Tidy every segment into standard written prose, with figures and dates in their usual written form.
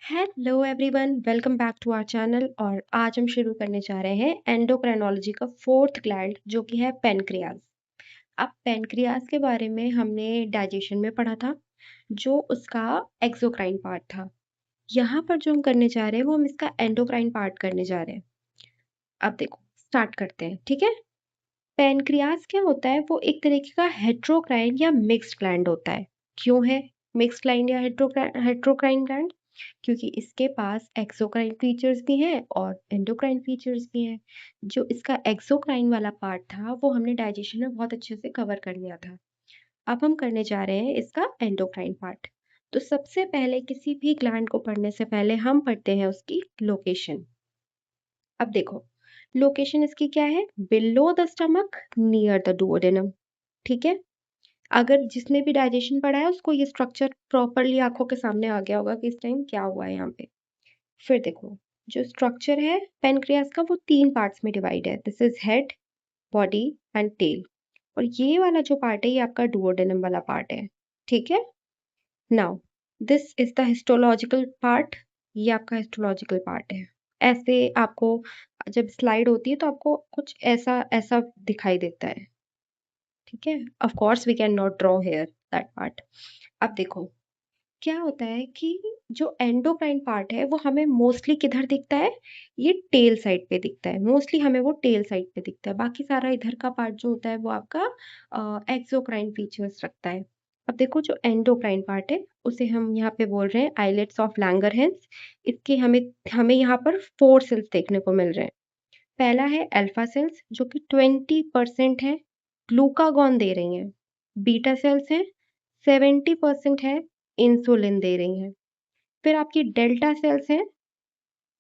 Hello everyone, welcome back to our channel. और आज हम शुरू करने जा रहे हैं एंडोक्राइनोलॉजी का फोर्थ ग्लैंड जो कि है पेनक्रियाज। अब पेनक्रियाज के बारे में हमने डाइजेशन में पढ़ा था, जो उसका एक्सोक्राइन पार्ट था। यहाँ पर जो हम करने जा रहे हैं वो हम इसका एंडोक्राइन पार्ट करने जा रहे हैं। अब देखो, स्टार्ट करते हैं, ठीक है। पेनक्रियाज क्या होता है? वो एक तरीके का हेट्रोक्राइन या मिक्स्ड ग्लैंड होता है। क्यों है मिक्स्ड ग्लैंड या हेट्रोक्राइन ग्लैंड? क्योंकि इसके पास एक्सोक्राइन फीचर्स भी हैं और एंडोक्राइन फीचर्स भी हैं। जो इसका एक्सोक्राइन वाला पार्ट था वो हमने डाइजेशन में बहुत अच्छे से कवर कर लिया था। अब हम करने जा रहे हैं इसका एंडोक्राइन पार्ट। तो सबसे पहले किसी भी ग्लैंड को पढ़ने से पहले हम पढ़ते हैं उसकी लोकेशन। अब देखो, लोकेशन इसकी क्या है? Below the stomach, near the duodenum. ठीक है। अगर जिसने भी डाइजेशन पढ़ा है उसको ये स्ट्रक्चर प्रॉपरली आंखों के सामने आ गया होगा कि इस टाइम क्या हुआ है यहाँ पे। फिर देखो, जो स्ट्रक्चर है पेनक्रियास का वो 3 पार्ट्स में डिवाइड है। This is head, body and tail. और ये वाला जो पार्ट है ये आपका डुओडेनम वाला पार्ट है। ठीक है। Now this is the histological part. ये आपका हिस्टोलॉजिकल पार्ट है। ऐसे आपको जब स्लाइड होती है तो आपको कुछ ऐसा ऐसा दिखाई देता है। ठीक है। Of course we can not draw here that part. अब देखो, क्या होता है कि जो एंडोक्राइन पार्ट है वो हमें मोस्टली किधर दिखता है? ये टेल साइड पे दिखता है। मोस्टली हमें वो टेल साइड पे दिखता है। बाकी सारा इधर का पार्ट जो होता है वो आपका एक्सोक्राइन फीचर्स रखता है। अब देखो, जो एंडोक्राइन पार्ट है उसे हम यहाँ पे बोल रहे हैं आइलेट्स ऑफ लैंगरहैंस। इसके हमें हमें यहाँ पर 4 सेल्स देखने को मिल रहे हैं। पहला है अल्फा सेल्स जो कि 20% है, ग्लूकागॉन दे रही हैं। बीटा सेल्स हैं, 70% है, इंसुलिन दे रही हैं। फिर आपकी डेल्टा सेल्स हैं,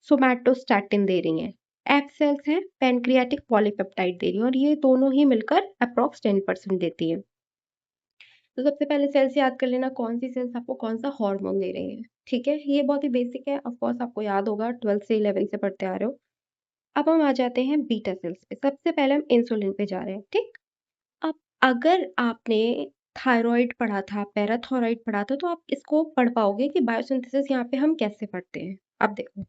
सोमैटोस्टैटिन दे रही हैं। एफ सेल्स हैं, पैनक्रियाटिक पॉलीपेप्टाइड दे रही हैं। और ये दोनों ही मिलकर अप्रॉक्स 10% देती हैं। तो सबसे पहले सेल्स याद कर लेना, कौन सी सेल्स आपको कौन सा हार्मोन दे रही हैं। ठीक है, ये बहुत ही बेसिक है, ऑफ कोर्स आपको याद होगा, 12th से 11th से पढ़ते आ रहे हो। अब हम आ जाते हैं बीटा सेल्स पे। सबसे पहले हम इंसुलिन पे जा रहे हैं। ठीक। अब अगर आपने थायराइड पढ़ा था, पैराथायराइड पढ़ा था, तो आप इसको पढ़ पाओगे कि बायोसिंथेसिस यहाँ पे हम कैसे पढ़ते हैं। अब देखो,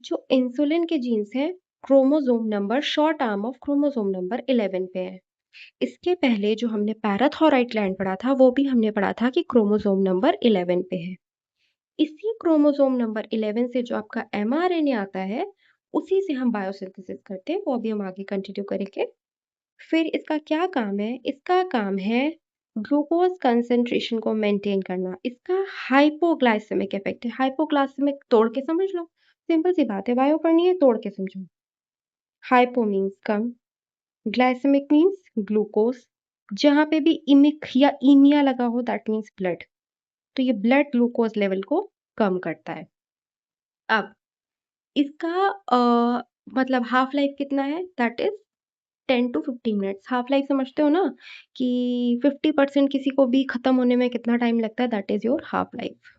जो इंसुलिन के जीन्स हैं, chromosome number short arm of chromosome number 11 पे है। इसके पहले जो हमने पैराथायराइड ग्लैंड पढ़ा था वो भी हमने पढ़ा था कि क्रोमोसोम नंबर 11 पे है। इसी क्रोमोसोम नंबर 11 से जो आपका एमआरएनए आता है उसी से हम बायोसिंथेसिस करते हैं। वो अभी हम आगे कंटिन्यू करेंगे। फिर इसका क्या काम है? इसका काम है ग्लूकोज कंसंट्रेशन को मेंटेन करना। इसका हाइपोग्लाइसेमिक इफेक्ट है। हाइपोग्लाइसेमिक तोड़ के समझ लो, सिंपल सी बात है, बायो पढ़नी है तोड़ के समझो। हाइपो मीन्स कम, ग्लाइसेमिक मीन्स ग्लूकोज। जहां पे भी इमिक या इमिया लगा हो दैट मीन्स ब्लड। तो ये ब्लड ग्लूकोज लेवल को कम करता है। अब इसका मतलब हाफ लाइफ कितना है? That is 10 to 15 minutes. Half life समझते हो ना, कि 50% किसी को भी खत्म होने में कितना टाइम लगता है, that is your half life.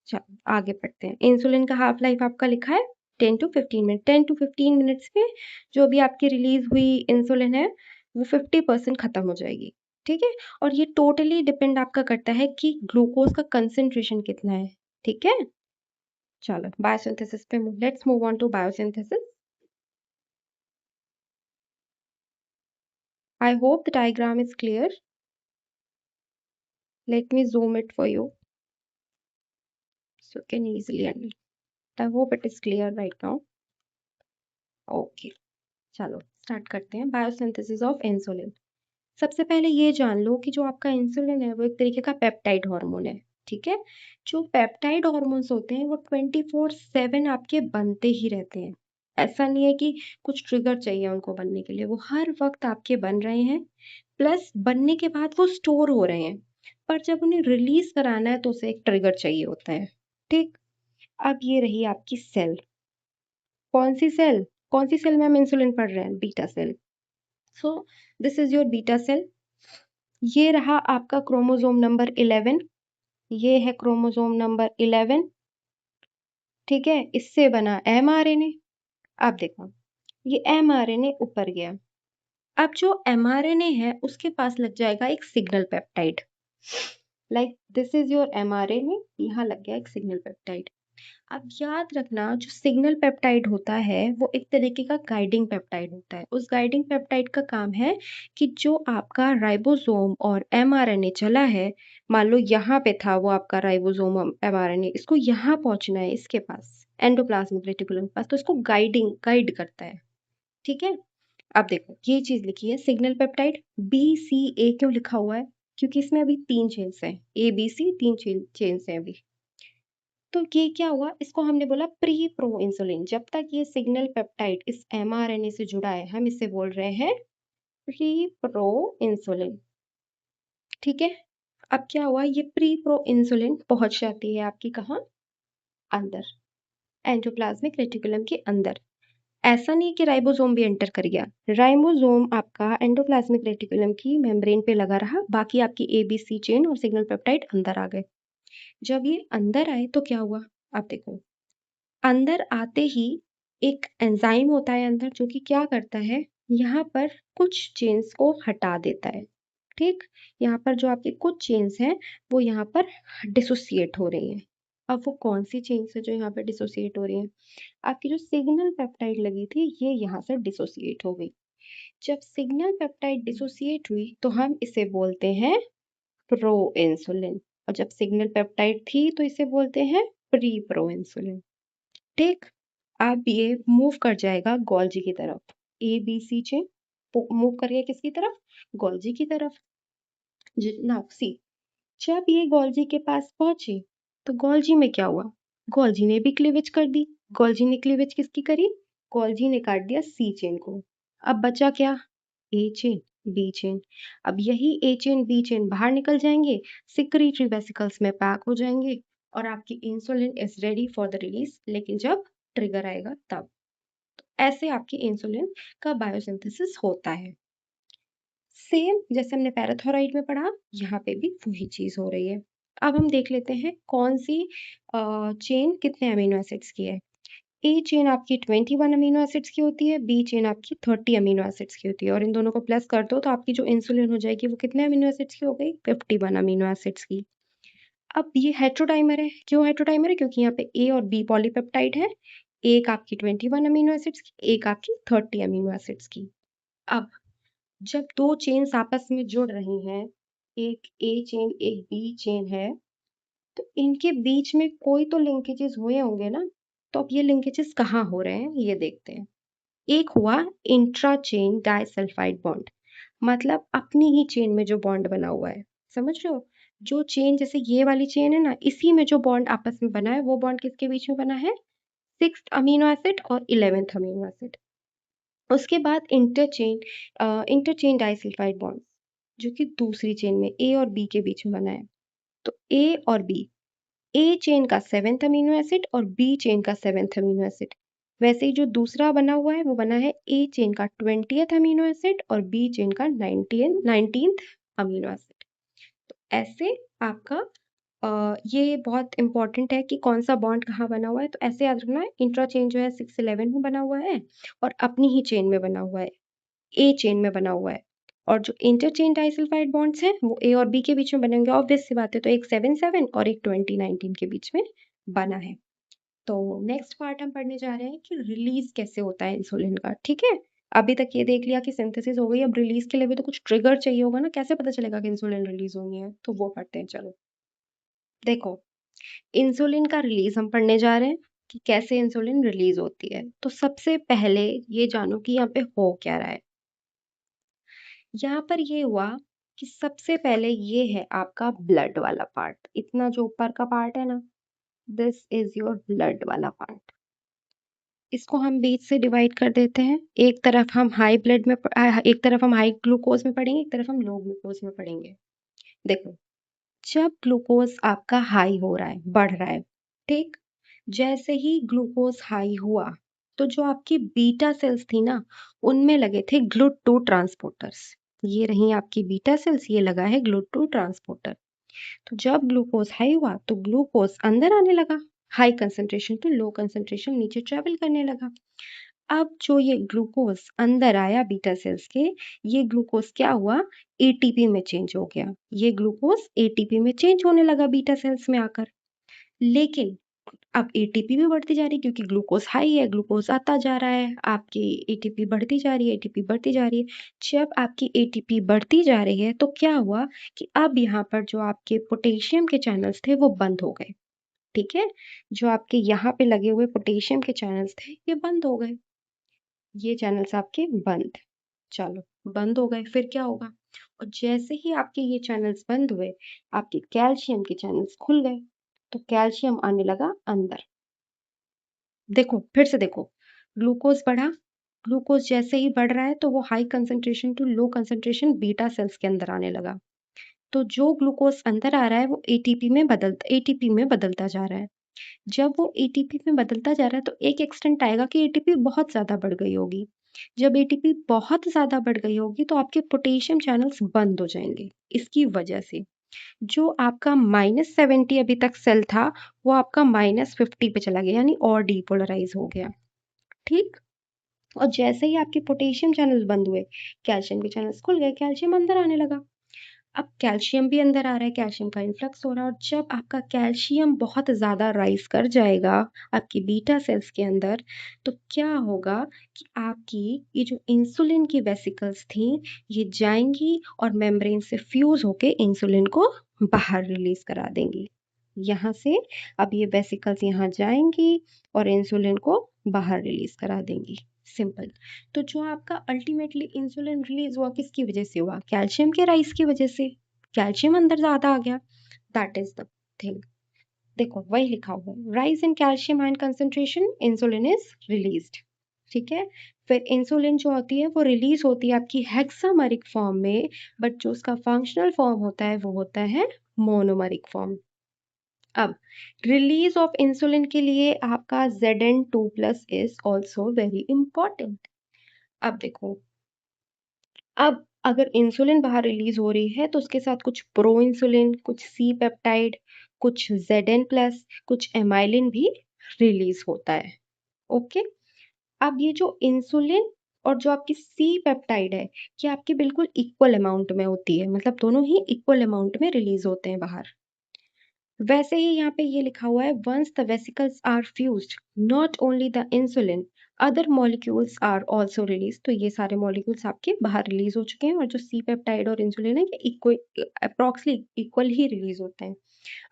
चलो आगे पढ़ते हैं। इंसुलिन का हाफ लाइफ आपका लिखा है 10 to 15 मिनट। 10 to 15 मिनट्स में जो भी आपकी रिलीज हुई इंसुलिन है वो 50% खत्म हो जाएगी। ठीक है। और ये टोटली डिपेंड आपका करता है कि ग्लूकोज का कंसेंट्रेशन कितना है। ठीक है। चलो बायोसिंथेसिस पे let's move on to biosynthesis. I hope the diagram is clear. Let me zoom it for you so you can easily understand. I hope it is clear right now. Okay, चलो start करते हैं biosynthesis of insulin. सबसे पहले ये जान लो कि जो आपका इंसुलिन है वो एक तरीके का पेप्टाइड हार्मोन है। ठीक है। जो पेप्टाइड हार्मोन्स होते हैं वो 24/7 आपके बनते ही रहते हैं। ऐसा नहीं है कि कुछ ट्रिगर चाहिए उनको बनने के लिए, वो हर वक्त आपके बन रहे हैं। प्लस बनने के बाद वो स्टोर हो रहे हैं। पर जब उन्हें रिलीज कराना है तो उसे एक ट्रिगर चाहिए होता है। ठीक। अब ये रही आपकी सेल। कौन सी सेल? कौन सी सेल में हम इंसुलिन पढ़ रहे हैं? Beta cell. So this is your beta cell. ये रहा आपका क्रोमोसोम नंबर 11। ये है क्रोमोसोम नंबर 11। ठीक है। इससे बना एमआरएनए। अब देखो, ये एमआरएनए ऊपर गया। अब जो एमआरएनए है उसके पास लग जाएगा एक signal peptide. Like this is your mRNA, यहाँ लग गया एक सिग्नल पेप्टाइड। अब याद रखना, जो सिग्नल पेप्टाइड होता है वो एक तरीके का गाइडिंग पेप्टाइड होता है। उस गाइडिंग पेप्टाइड का काम है कि जो आपका राइबोसोम और mRNA चला है, मान लो यहाँ पे था वो आपका राइबोसोम mRNA, इसको यहाँ पहुंचना है, इसके पास एंडोप्लाज्मिक रेटिकुलम के पास, तो इसको गाइड करता है। ठीक है, अब देखो ये चीज लिखी है सिग्नल पेप्टाइड। BCA क्यों लिखा हुआ है? क्योंकि इसमें अभी 3 चेन्स हैं, ABC 3 चेन्स हैं अभी। तो ये क्या हुआ, इसको हमने बोला प्री प्रो इंसुलिन। जब तक ये सिग्नल पेप्टाइड इस mRNA से जुड़ा है, हम इसे बोल रहे हैं प्री प्रो इंसुलिन। ठीक है, अब क्या हुआ, ये प्री प्रो इंसुलिन पहुंच जाती है आपकी कहाँ, अंदर, एंडोप्लाज्मिक रेटिकुलम के अंदर। ऐसा नहीं कि राइबोसोम भी एंटर कर गया, राइबोसोम आपका एंडोप्लाज्मिक रेटिकुलम की मेम्ब्रेन पे लगा रहा, बाकी आपकी ABC चेन और सिग्नल पेप्टाइड अंदर आ गए। जब ये अंदर आए तो क्या हुआ, अब देखो, अंदर आते ही एक एंजाइम होता है अंदर, जो कि क्या करता है, यहाँ पर कुछ चेन्स को हटा देता है। ठीक, यहाँ पर जो आपकी कुछ चेन्स हैं वो यहाँ पर डिसोसिएट हो रही हैं। अब वो कौन सी चेन्स है जो यहाँ पर डिसोसिएट हो रही हैं? आपकी जो सिग्नल पेप्टाइड लगी थी ये यहाँ से डिसोसिएट हो गई। जब सिग्नल पेप्टाइड डिसोसिएट हुई तो हम इसे बोलते हैं प्रो इंसुलिन, और जब सिग्नल पेप्टाइड थी तो इसे बोलते हैं प्री प्रो इंसुलिन। ठीक, अब ये मूव कर जाएगा गोल्जी की तरफ। ABC चेन मूव करेगा किसकी तरफ, गोल्जी की तरफ। नाउ सी, जब ये गोल्जी के पास पहुंचे तो गोल्जी में क्या हुआ, गोल्जी ने भी क्लीवेज कर दी। गोल्जी ने क्लीवेज किसकी करी, गोल्जी ने काट दिया C चेन को। अब बचा क्या, A चेन B चेन। अब यही A चेन B चेन बाहर निकल जाएंगे, सिक्रीटरी वेसिकल्स में पैक हो जाएंगे, और आपकी insulin is ready for the release. लेकिन जब ट्रिगर आएगा तब, ऐसे आपकी इंसुलिन का बायोसिंथेसिस होता है। सेम जैसे हमने पैराथोराइड में पढ़ा, यहाँ पे भी वही चीज हो रही है। अब हम देख लेते हैं कौन सी चेन कितने अमीनो एसिड्स की है। ए चेन आपकी 21 अमीनो एसिड्स की होती है, बी चेन आपकी 30 अमीनो एसिड्स की होती है, और इन दोनों को प्लस कर दो तो आपकी जो इंसुलिन हो जाएगी वो कितने अमीनो एसिड्स की हो गई, 51 अमीनो एसिड्स की। अब ये हेट्रोडाइमर है, क्यों हेट्रोडाइमर है, क्योंकि यहाँ पे ए और बी पॉलीपेप्टाइड है, एक आपकी 21 अमीनो एसिड्स की, एक आपकी 30 अमीनो एसिड्स की। अब जब दो चेन्स आपस में जुड़ रही हैं, एक ए चेन एक बी चेन है, तो इनके बीच में कोई तो लिंकेजेस हुए होंगे ना। तो अब ये लिंकेजेस कहाँ हो रहे हैं ये देखते हैं। एक हुआ इंट्रा चेन डाइसल्फाइड बॉन्ड, मतलब अपनी ही चेन में जो बॉन्ड बना हुआ है, समझ रहे हो, जो चेन जैसे ये वाली चेन है ना, इसी में जो बॉन्ड आपस में बना है वो बॉन्ड किसके बीच में बना है, 6th अमीनो एसिड और 11th अमीनो एसिड। उसके बाद इंटरचेन डाइसल्फाइड बॉन्ड, जो कि दूसरी चेन में ए और बी के बीच में बना है। तो ए और बी, ए चेन का 7th अमीनो एसिड और बी चेन का 7th अमीनो एसिड। वैसे ही जो दूसरा बना हुआ है वो बना है ए चेन का 20th अमीनो एसिड और बी चेन का 19th अमीनो एसिड। तो ऐसे आपका ये बहुत इंपॉर्टेंट है कि कौन सा बॉन्ड कहाँ बना हुआ है। तो ऐसे याद रखना है, इंट्रा चेन जो है 611 में बना हुआ है और अपनी ही चेन में बना हुआ है, ए चेन में बना हुआ है। और जो इंटरचेन डाइसल्फाइड बॉन्ड्स हैं वो ए और बी के बीच में बनेंगे, ऑब्वियस सी बात है। तो एक 7-7 और एक 20-19 के बीच में बना है। तो नेक्स्ट पार्ट हम पढ़ने जा रहे हैं कि रिलीज कैसे होता है इंसुलिन का। ठीक है, अभी तक ये देख लिया कि सिंथेसिस हो गई, अब रिलीज के लिए भी तो कुछ ट्रिगर चाहिए होगा ना, कैसे पता चलेगा कि इंसुलिन रिलीज होनी है, तो वो पढ़ते हैं। चलो देखो, इंसुलिन का रिलीज हम पढ़ने जा रहे हैं कि कैसे इंसुलिन रिलीज होती है। तो सबसे पहले ये जानो कि यहाँ पे हो क्या रहा है। यहाँ पर ये हुआ कि सबसे पहले ये है आपका ब्लड वाला पार्ट, इतना जो ऊपर का पार्ट है ना, दिस इज योर ब्लड वाला पार्ट। इसको हम बीच से डिवाइड कर देते हैं, एक तरफ हम हाई ब्लड में एक तरफ हम हाई ग्लूकोज में पढ़ेंगे, एक तरफ हम लो ग्लूकोज में पढ़ेंगे। देखो, जब ग्लूकोज आपका हाई हो रहा है, बढ़ रहा है, ठीक, जैसे ही ग्लूकोज हाई हुआ तो जो आपकी बीटा सेल्स थी ना, उनमें लगे थे GLUT2 ट्रांसपोर्टर्स। ये रही आपकी बीटा सेल्स, ये लगा है GLUT2 ट्रांसपोर्टर। तो जब ग्लूकोज हाई हुआ तो ग्लूकोज अंदर आने लगा, high concentration to low concentration नीचे ट्रेवल करने लगा। अब जो ये ग्लूकोज अंदर आया बीटा सेल्स के, ये ग्लूकोज क्या हुआ, एटीपी में चेंज हो गया। ये ग्लूकोज एटीपी में चेंज होने लगा बीटा सेल्स में आकर। लेकिन अब एटीपी भी बढ़ती जा रही है क्योंकि ग्लूकोज हाई है, ग्लूकोज आता जा रहा है, आपकी एटीपी बढ़ती जा रही है, एटीपी बढ़ती जा रही है। जब आपकी एटीपी बढ़ती जा रही है तो क्या हुआ कि अब यहाँ पर जो आपके पोटेशियम के चैनल्स थे वो बंद हो गए। ठीक है, जो आपके यहाँ पे लगे हुए पोटेशियम के चैनल्स थे ये बंद हो गए। ये चैनल्स आपके बंद, चलो बंद हो गए, फिर क्या होगा, और जैसे ही आपके ये चैनल्स बंद हुए, आपके कैल्शियम के चैनल्स खुल गए, तो कैल्शियम आने लगा अंदर। देखो फिर से देखो, ग्लूकोज बढ़ा, ग्लूकोज जैसे ही बढ़ रहा है तो वो high concentration to low concentration beta cells के अंदर आने लगा। तो जो ग्लूकोज अंदर आ रहा है वो एटीपी में बदलता जा रहा है। जब वो एटीपी में बदलता जा रहा है तो एक एक्सटेंट आएगा कि एटीपी बहुत ज़्यादा बढ़ गई होगी। जब एटीपी बहुत ज़्यादा बढ़ गई होगी तो आपके पोटेशियम चैनल्स बंद हो जाएंगे। इसकी वजह से जो आपका -70 अभी तक सेल था, वो आपका -50 पे चला गया, यानी और डीपोलराइज हो गया। ठीक, और जैसे ही आपके पोटेशियम चैनल बंद हुए, कैल्शियम के चैनल्स खुल गए, कैल्शियम अंदर आने लगा। अब कैल्शियम भी अंदर आ रहा है, कैल्शियम का इन्फ्लक्स हो रहा है, और जब आपका कैल्शियम बहुत ज़्यादा राइज कर जाएगा आपकी बीटा सेल्स के अंदर, तो क्या होगा कि आपकी ये जो इंसुलिन की वेसिकल्स थी, ये जाएंगी और मेम्ब्रेन से फ्यूज होके इंसुलिन को बाहर रिलीज करा देंगी। यहाँ से अब ये वेसिकल्स यहाँ जाएंगी और इंसुलिन को बाहर रिलीज करा देंगी। सिंपल। तो जो आपका अल्टीमेटली इंसुलिन रिलीज हुआ किसकी वजह से हुआ, कैल्शियम के राइज की वजह से। कैल्शियम अंदर ज्यादा आ गया, दैट इज द थिंग। देखो वही लिखा हुआ है, rise in calcium ion concentration, insulin is released. ठीक है, फिर इंसुलिन जो होती है वो रिलीज होती है आपकी हेक्सामेरिक फॉर्म में, बट जो उसका फंक्शनल फॉर्म होता है वो होता है मोनोमरिक फॉर्म। अब रिलीज ऑफ इंसुलिन के लिए आपका Zn2+ is also very important. अब देखो, अब अगर इंसुलिन बाहर रिलीज हो रही है तो उसके साथ कुछ प्रो इंसुलिन, कुछ सी पेप्टाइड, कुछ Zn+, कुछ एमाइलिन भी रिलीज होता है। ओके, अब ये जो इंसुलिन और जो आपकी सी पेप्टाइड है, ये आपके बिल्कुल इक्वल अमाउंट में होती है, मतलब दोनों ही इक्वल अमाउंट में रिलीज होते हैं बाहर। वैसे ही यहाँ पे ये लिखा हुआ है, once the vesicles are fused, not only the insulin, other molecules are also release. तो ये सारे मॉलिक्यूल्स आपके बाहर रिलीज हो चुके हैं, और जो सी पेप्टाइड और इंसुलिन है ये इक्वल, अप्रॉक्सली इक्वल ही रिलीज होते हैं।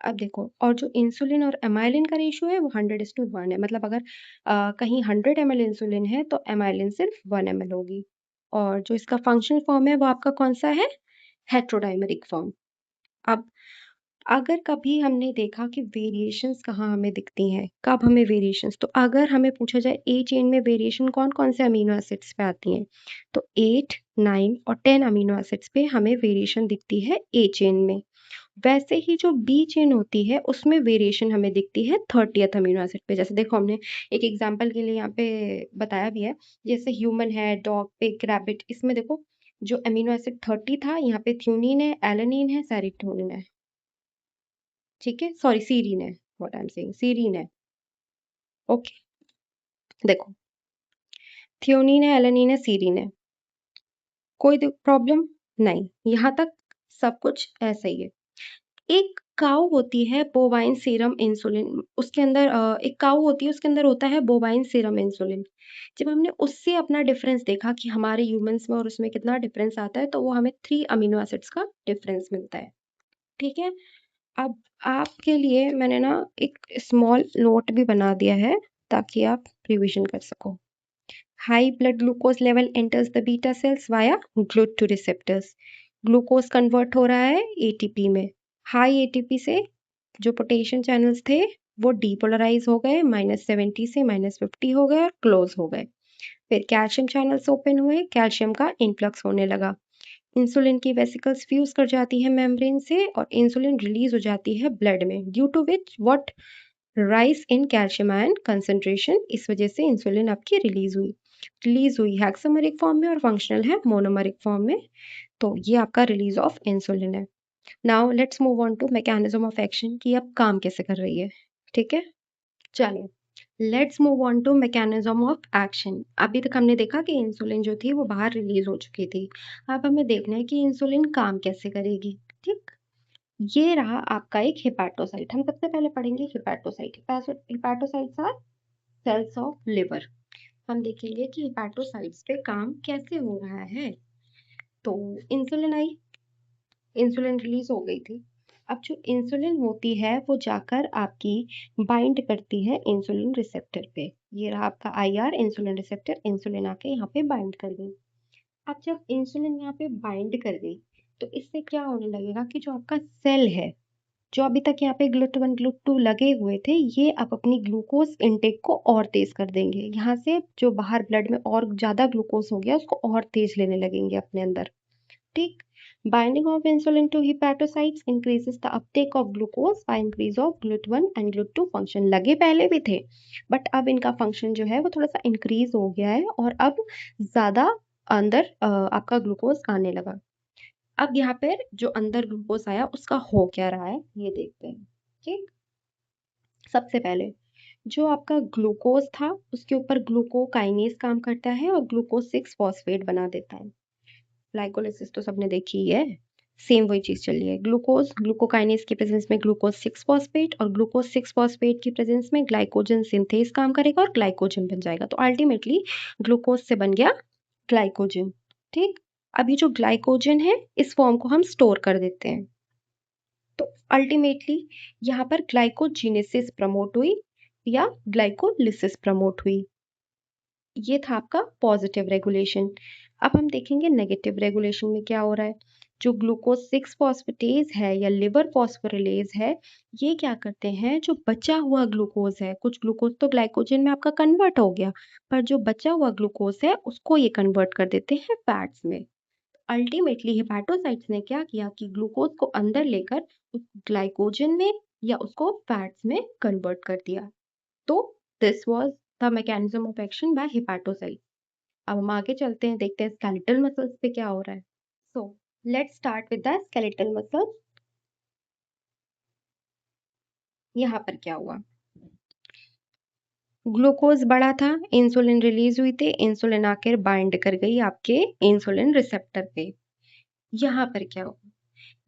अब देखो, और जो इंसुलिन और एमाइलिन का रेशियो है वो 100:1 है, मतलब अगर कहीं 100 ml इंसुलिन है तो एमाइलिन सिर्फ 1 ml होगी। और जो इसका फंक्शनल फॉर्म है वो आपका कौन सा है, हेट्रोडाइमेरिक फॉर्म। अब अगर कभी हमने देखा कि वेरिएशंस कहाँ हमें दिखती हैं, कब हमें वेरिएशंस, तो अगर हमें पूछा जाए ए चेन में वेरिएशन कौन कौन से अमीनो एसिड्स पे आती हैं, तो 8, 9 और 10 अमीनो एसिड्स पे हमें वेरिएशन दिखती है ए चेन में। वैसे ही जो बी चेन होती है उसमें वेरिएशन हमें दिखती है 30th अमीनो एसिड पे। जैसे देखो, हमने एक एग्जांपल के लिए यहाँ पे बताया भी है, जैसे ह्यूमन है, डॉग, पिग, रैबिट, इसमें देखो जो अमीनो एसिड 30 था, यहाँ पे थ्यूनिन है, एलेनिन है, सेरोटोनिन है। ठीक है, सॉरी सीरीन है, what I am saying, serine है। ओके, देखो, थियोनीन है, एलेनिन है, सीरीन है, कोई प्रॉब्लम नहीं, यहाँ तक सब कुछ ऐसा ही है। एक काऊ होती है बोवाइन सीरम इंसुलिन, उसके अंदर एक काऊ होती है, उसके अंदर होता है बोवाइन सीरम इंसुलिन। जब हमने उससे अपना डिफरेंस देखा कि हमारे ह्यूमंस में और उसमें कितना डिफरेंस आता है, तो वो हमें 3 अमीनो एसिड्स का डिफरेंस मिलता है। ठीक है, अब आपके लिए मैंने ना एक स्मॉल नोट भी बना दिया है ताकि आप रिवीजन कर सको। High blood glucose level enters the beta cells via GLUT2 receptors. Glucose convert हो रहा है एटीपी में। हाई एटीपी से जो पोटेशियम चैनल्स थे वो डीपोलराइज हो गए, -70 से -50 हो गए और क्लोज हो गए। फिर कैल्शियम चैनल्स ओपन हुए, कैल्शियम का इन्फ्लक्स होने लगा, इंसुलिन की वेसिकल्स फ्यूज कर जाती है मेम्ब्रेन से और इंसुलिन रिलीज हो जाती है ब्लड में, due to which what, rise in calcium ion concentration. इस वजह से इंसुलिन आपकी रिलीज हुई हेक्सामेरिक फॉर्म में और फंक्शनल है मोनोमेरिक फॉर्म में। तो ये आपका रिलीज ऑफ इंसुलिन है। Now let's move on to mechanism of action, कि अब काम कैसे कर रही है। ठीक है, चलिए let's move on to mechanism of action. अभी तक हमने देखा कि इंसुलिन जो थी वो बाहर रिलीज हो चुकी थी। अब हमें देखना है कि इंसुलिन काम कैसे करेगी। ठीक, ये रहा आपका एक हिपैटोसाइट। हम सबसे पहले पढ़ेंगे hepatocyte. Hepatocytes are cells of liver. हम देखेंगे कि हिपैटोसाइट्स पे काम कैसे हो रहा है। तो इंसुलिन आई, इंसुलिन रिलीज हो गई थी। अब जो इंसुलिन होती है वो जाकर आपकी बाइंड करती है इंसुलिन रिसेप्टर पे। ये रहा आपका आईआर इंसुलिन रिसेप्टर, इंसुलिन आके यहाँ पे बाइंड कर गई। अब जब इंसुलिन यहाँ पे बाइंड कर गई तो इससे क्या होने लगेगा कि जो आपका सेल है, जो अभी तक यहाँ पे GLUT1 GLUT2 लगे हुए थे, ये अब अपनी ग्लूकोज इनटेक को और तेज कर देंगे। यहाँ से जो बाहर ब्लड में और ज्यादा ग्लूकोज हो गया उसको और तेज लेने लगेंगे अपने अंदर। ठीक, binding of insulin to hepatocytes increases the uptake of glucose by increase of GLUT1 and GLUT2 function। लगे पहले भी थे बट अब इनका फंक्शन जो है वो थोड़ा सा इंक्रीज हो गया है और अब ज्यादा अंदर आपका ग्लूकोज आने लगा। अब यहाँ पर जो अंदर ग्लूकोज आया उसका हो क्या रहा है ये देखते हैं। ठीक, सबसे पहले जो आपका ग्लूकोज था उसके ऊपर ग्लूकोकाइनेज काम करता है और ग्लूकोज 6 फॉस्फेट बना देता है। ग्लाइकोलिसिस तो सबने देखी ही है, सेम वही चीज चल रही है। ग्लूकोज ग्लूकोकाइनेज की प्रेजेंस में ग्लूकोज 6 फॉस्फेट और ग्लूकोज 6 फॉस्फेट की प्रेजेंस में ग्लाइकोजन सिंथेज काम करेगा और ग्लाइकोजन बन जाएगा। तो अल्टीमेटली ग्लूकोज से बन गया ग्लाइकोजन। ठीक, अभी जो ग्लाइकोजन है इस फॉर्म को हम स्टोर कर देते हैं। तो अल्टीमेटली यहाँ पर ग्लाइकोजीनेसिस प्रमोट हुई या ग्लाइकोलिसिस प्रमोट हुई। ये था आपका पॉजिटिव रेगुलेशन। अब हम देखेंगे नेगेटिव रेगुलेशन में क्या हो रहा है। जो ग्लूकोज 6 फॉस्फेटेज है या लिवर फॉस्फोरिलेज है, ये क्या करते हैं, जो बचा हुआ ग्लूकोज है, कुछ ग्लूकोज तो ग्लाइकोजन में आपका कन्वर्ट हो गया, पर जो बचा हुआ ग्लूकोज है उसको ये कन्वर्ट कर देते हैं फैट्स में। अल्टीमेटली हेपाटोसाइट्स ने क्या किया कि ग्लूकोज को अंदर लेकर उस ग्लाइकोजन में या उसको फैट्स में कन्वर्ट कर दिया। तो this was the mechanism of action by hepatocyte. अब हम आगे चलते हैं, देखते हैं स्केलेटल मसल्स पे क्या हो रहा है। So let's start with the skeletal muscles. यहाँ पर क्या हुआ, ग्लूकोज बढ़ा था, इंसुलिन रिलीज हुई थी, इंसुलिन आकर बाइंड कर गई आपके इंसुलिन रिसेप्टर पे। यहाँ पर क्या हुआ,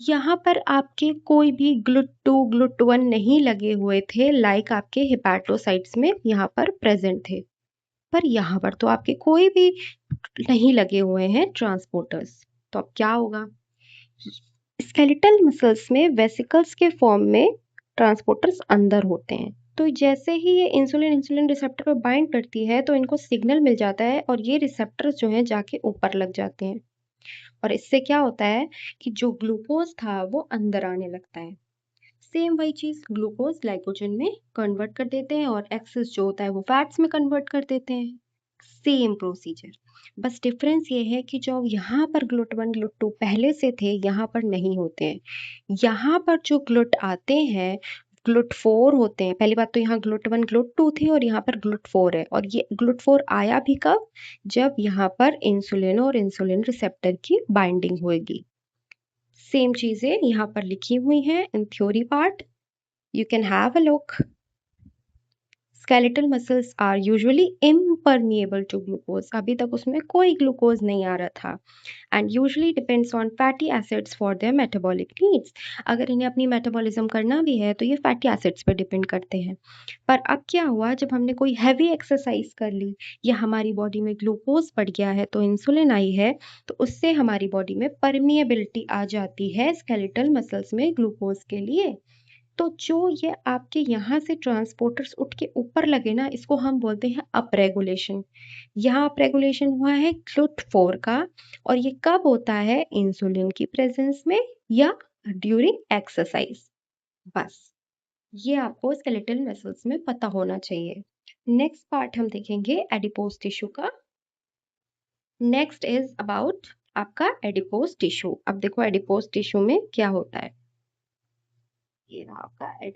यहाँ पर आपके कोई भी GLUT2 GLUT1 नहीं लगे हुए थे लाइक आपके हेपाटोसाइट्स में यहाँ पर प्रेजेंट थे। पर यहाँ पर तो आपके कोई भी नहीं लगे हुए हैं ट्रांसपोर्टर्स। तो अब क्या होगा, स्केलेटल मसल्स में वेसिकल्स के फॉर्म में ट्रांसपोर्टर्स अंदर होते हैं। तो जैसे ही ये इंसुलिन इंसुलिन रिसेप्टर पर बाइंड करती है तो इनको सिग्नल मिल जाता है और ये रिसेप्टर्स जो हैं जाके ऊपर लग जाते हैं और इससे क्या होता है कि जो ग्लूकोज था वो अंदर आने लगता है। सेम वही चीज ग्लूकोज ग्लाइकोजन में कन्वर्ट कर देते हैं और एक्सेस जो होता है वो फैट्स में कन्वर्ट कर देते हैं। सेम प्रोसीजर, बस डिफरेंस ये है कि जो यहाँ पर GLUT1 GLUT2 पहले से थे यहाँ पर नहीं होते हैं। यहाँ पर जो ग्लूट आते हैं GLUT4 होते हैं। पहली बात तो यहाँ GLUT1 GLUT2 थे और यहाँ पर GLUT4 है और ये GLUT4 आया भी कब, जब यहाँ पर इंसुलिन और इंसुलिन रिसेप्टर की बाइंडिंग होगी। सेम चीजें यहाँ पर लिखी हुई हैं in theory part, you can have a look. Skeletal muscles are usually impermeable to glucose, अभी तक उसमें कोई ग्लूकोज नहीं आ रहा था, and usually depends on fatty acids for their metabolic needs. अगर इन्हें अपनी मेटाबॉलिज्म करना भी है तो ये फैटी एसिड्स पर डिपेंड करते हैं। पर अब क्या हुआ, जब हमने कोई हैवी एक्सरसाइज कर ली या हमारी बॉडी में ग्लूकोज बढ़ गया है तो इंसुलिन आई है, तो उससे हमारी बॉडी में परमिएबिलिटी आ जाती है स्केलेटल मसल्स में ग्लूकोज के लिए। तो जो ये आपके यहाँ से ट्रांसपोर्टर्स उठ के ऊपर लगे ना, इसको हम बोलते हैं अप रेगुलेशन। यहाँ अप रेगुलेशन हुआ है GLUT4 का और ये कब होता है, इंसुलिन की प्रेजेंस में या ड्यूरिंग एक्सरसाइज। बस ये आपको स्केलेटल मसल्स में पता होना चाहिए। नेक्स्ट पार्ट हम देखेंगे एडिपोज टिश्यू का। नेक्स्ट इज अबाउट आपका एडिपोज टिश्यू। अब देखो एडिपोज टिश्यू में क्या होता है, ये रहा आपका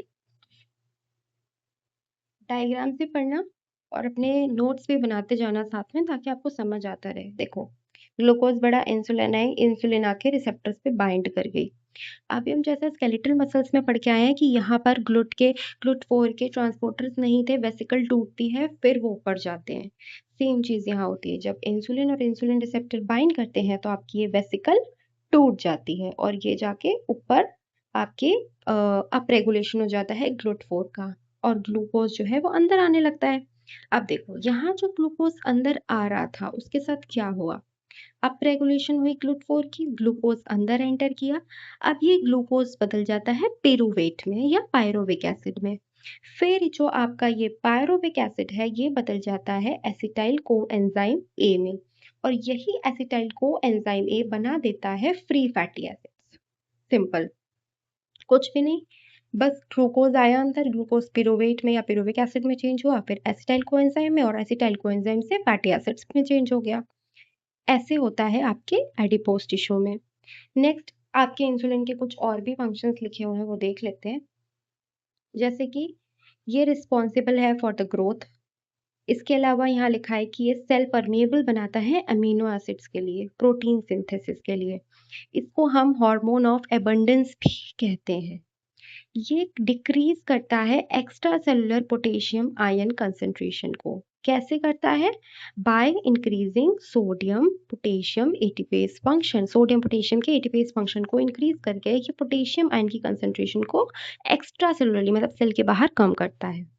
डायग्राम से पढ़ना और अपने नोट्स भी बनाते जाना साथ में ताकि आपको समझ आता रहे। देखो ग्लूकोज बढ़ा, इंसुलिन आई, इंसुलिन आके रिसेप्टर्स पे बाइंड कर गई। अभी हम जैसे स्केलेटल मसल्स में पढ़ के आए हैं कि यहाँ पर ग्लूट4 के ट्रांसपोर्टर्स नहीं थे, वेसिकल टूटती है फिर वो ऊपर जाते हैं। सेम चीज यहाँ होती है, जब इंसुलिन और इंसुलिन रिसेप्टर बाइंड करते हैं तो आपकी ये वेसिकल टूट जाती है और ये जाके ऊपर आपके अप रेगुलेशन हो जाता है ग्लूट4 का, और ग्लूकोज जो है वो अंदर आने लगता है। अब देखो यहाँ जो ग्लूकोज अंदर आ रहा था उसके साथ क्या हुआ, अप रेगुलेशन हुई ग्लूट4 की, ग्लूकोज अंदर एंटर किया। अब ये ग्लूकोज बदल जाता है पिरुवेट में या पायरोविक एसिड में। फिर जो आपका ये पायरोविक एसिड है ये बदल जाता है एसिटाइल कोएंजाइम ए में, और यही एसिटाइल कोएंजाइम ए बना देता है फ्री फैटी एसिड्स। सिंपल, कुछ भी नहीं, बस ग्लूकोज आया अंदर, ग्लूकोज पिरुवेट में या पिरुविक एसिड में चेंज हुआ, फिर एसिटाइल कोएंजाइम में, और एसिटाइल कोएंजाइम से फैटी एसिड्स में चेंज हो गया। ऐसे होता है आपके एडिपोज टिश्यू में। नेक्स्ट, आपके इंसुलिन के कुछ और भी फंक्शंस लिखे हुए हैं, वो देख लेते हैं। जैसे कि ये रिस्पॉन्सिबल है फॉर द ग्रोथ। इसके अलावा यहाँ लिखा है कि ये सेल परमेबल बनाता है अमीनो एसिड्स के लिए, प्रोटीन सिंथेसिस के लिए। इसको हम हार्मोन ऑफ एबंडेंस भी कहते हैं। ये डिक्रीज करता है extra cellular potassium ion concentration को। कैसे करता है? By increasing sodium potassium ATPase function. Sodium potassium के एटीपेज फंक्शन को इंक्रीज करके ये पोटेशियम आयन की कंसेंट्रेशन को एक्स्ट्रा सेलुलरली मतलब सेल के बाहर कम करता है।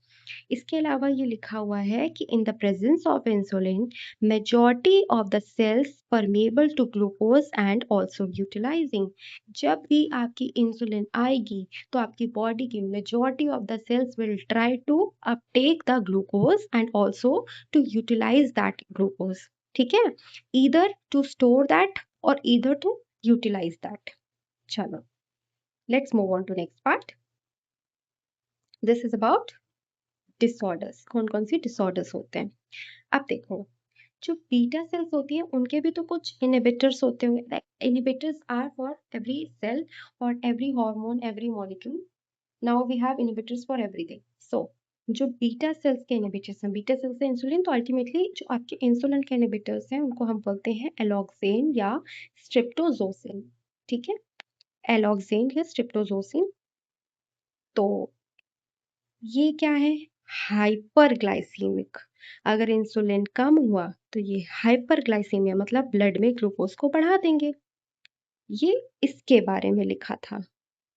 इसके अलावा ये लिखा हुआ है कि in the presence of insulin majority of the cells permeable to glucose and also utilising. जब भी आपकी इंसुलिन आएगी तो आपकी बॉडी की majority of the cells will try to uptake the glucose and also to utilise that glucose. ठीक है, either to store that और ईदर टू यूटिलाइज दैट। चलो, let's move on to next part. This is about disorders. कौन कौन सी disorders होते हैं? अब देखो, जो बीटा सेल्स होती है उनके भी तो कुछ इनहिबिटर्स होते होंगे। Inhibitors are for every cell और every hormone, every molecule. Now we have inhibitors for everything. So जो बीटा सेल्स के इनहिबिटर्स हैं, बीटा सेल्स से इंसुलिन, तो अल्टीमेटली जो आपके इंसुलिन के इनहिबिटर्स हैं उनको हम बोलते हैं एलॉक्सेन या स्ट्रिप्टोजोसिन। ठीक है, एलॉक्सेन या स्ट्रिप्टोजोसिन। तो ये क्या है? हाइपरग्लाइसीमिक। अगर इंसुलिन कम हुआ तो ये हाइपरग्लाइसीमिया मतलब ब्लड में ग्लूकोज को बढ़ा देंगे। ये इसके बारे में लिखा था,